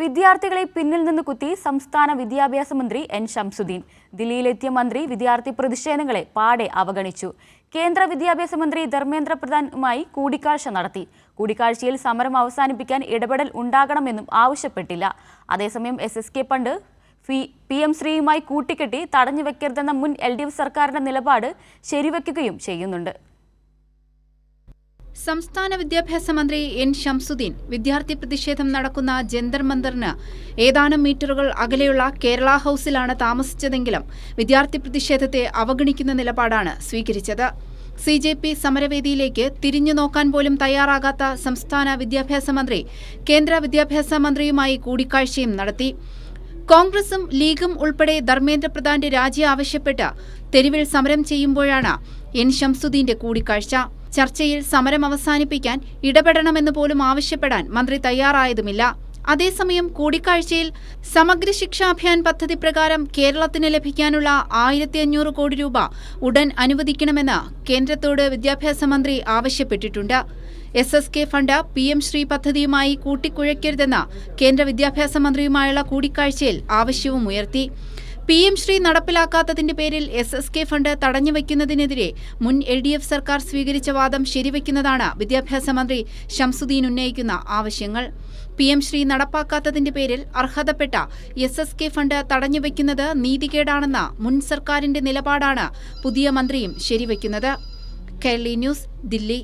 വിദ്യാർത്ഥികളെ പിന്നിൽ നിന്ന് കുത്തി സംസ്ഥാന വിദ്യാഭ്യാസ മന്ത്രി എൻ ശംസുദ്ദീൻ. ദില്ലിയിലെത്തിയ മന്ത്രി വിദ്യാർത്ഥി പ്രതിഷേധങ്ങളെ പാടെ അവഗണിച്ചു. കേന്ദ്ര വിദ്യാഭ്യാസ മന്ത്രി ധർമ്മേന്ദ്ര പ്രധാനുമായി കൂടിക്കാഴ്ച നടത്തി. കൂടിക്കാഴ്ചയിൽ സമരം അവസാനിപ്പിക്കാൻ ഇടപെടൽ ഉണ്ടാകണമെന്നും ആവശ്യപ്പെട്ടില്ല. അതേസമയം SSK ഫണ്ട് PM ശ്രീയുമായി കൂട്ടിക്കെട്ടി തടഞ്ഞുവെക്കരുതെന്ന മുൻ LDF സർക്കാരിന്റെ നിലപാട് ശരിവെക്കുകയും ചെയ്യുന്നുണ്ട്. സംസ്ഥാന വിദ്യാഭ്യാസ മന്ത്രി എൻ ശംസുദ്ദീൻ വിദ്യാർത്ഥി പ്രതിഷേധം നടക്കുന്ന ജന്തർ മന്ദറിന് ഏതാനും മീറ്ററുകൾ അകലെയുള്ള കേരള ഹൌസിലാണ് താമസിച്ചതെങ്കിലും വിദ്യാർത്ഥി പ്രതിഷേധത്തെ അവഗണിക്കുന്ന നിലപാടാണ് സ്വീകരിച്ചത്. CJP സമരവേദിയിലേക്ക് തിരിഞ്ഞു നോക്കാൻ പോലും തയ്യാറാകാത്ത സംസ്ഥാന വിദ്യാഭ്യാസ മന്ത്രി കേന്ദ്ര വിദ്യാഭ്യാസ മന്ത്രിയുമായി കൂടിക്കാഴ്ചയും നടത്തി. കോൺഗ്രസും ലീഗും ഉൾപ്പെടെ ധർമ്മേന്ദ്ര പ്രധാന്റെ രാജി ആവശ്യപ്പെട്ട് തെരുവിൽ സമരം ചെയ്യുമ്പോഴാണ് എൻ ശംസുദ്ദീന്റെ കൂടിക്കാഴ്ച. ചർച്ചയിൽ സമരം അവസാനിപ്പിക്കാൻ ഇടപെടണമെന്ന് പോലും ആവശ്യപ്പെടാൻ മന്ത്രി തയ്യാറായതുമില്ല. അതേസമയം കൂടിക്കാഴ്ചയിൽ സമഗ്ര ശിക്ഷാ അഭിയാൻ പദ്ധതി പ്രകാരം കേരളത്തിന് ലഭിക്കാനുള്ള 1500 കോടി രൂപ ഉടൻ അനുവദിക്കണമെന്ന് കേന്ദ്രത്തോട് വിദ്യാഭ്യാസ മന്ത്രി ആവശ്യപ്പെട്ടിട്ടുണ്ട്. SSK ഫണ്ട് PM ശ്രീ പദ്ധതിയുമായി കൂട്ടിക്കുഴയ്ക്കരുതെന്ന് കേന്ദ്ര വിദ്യാഭ്യാസ മന്ത്രിയുമായുള്ള കൂടിക്കാഴ്ചയിൽ ആവശ്യവും ഉയർത്തി. PM ശ്രീ നടപ്പിലാക്കാത്തതിന്റെ പേരിൽ SSK ഫണ്ട് തടഞ്ഞുവെക്കുന്നതിനെതിരെ മുൻ LDF സർക്കാർ സ്വീകരിച്ച വാദം ശരിവെക്കുന്നതാണ് വിദ്യാഭ്യാസ മന്ത്രി ശംസുദ്ദീൻ ഉന്നയിക്കുന്ന ആവശ്യങ്ങൾ. PM ശ്രീ നടപ്പാക്കാത്തതിന്റെ പേരിൽ അർഹതപ്പെട്ട SSK ഫണ്ട് തടഞ്ഞുവെക്കുന്നത് നീതികേടാണെന്ന മുൻ സർക്കാരിന്റെ നിലപാടാണ് പുതിയ മന്ത്രിയും ശരിവെക്കുന്നത്. കേരളി ന്യൂസ്, ദില്ലി.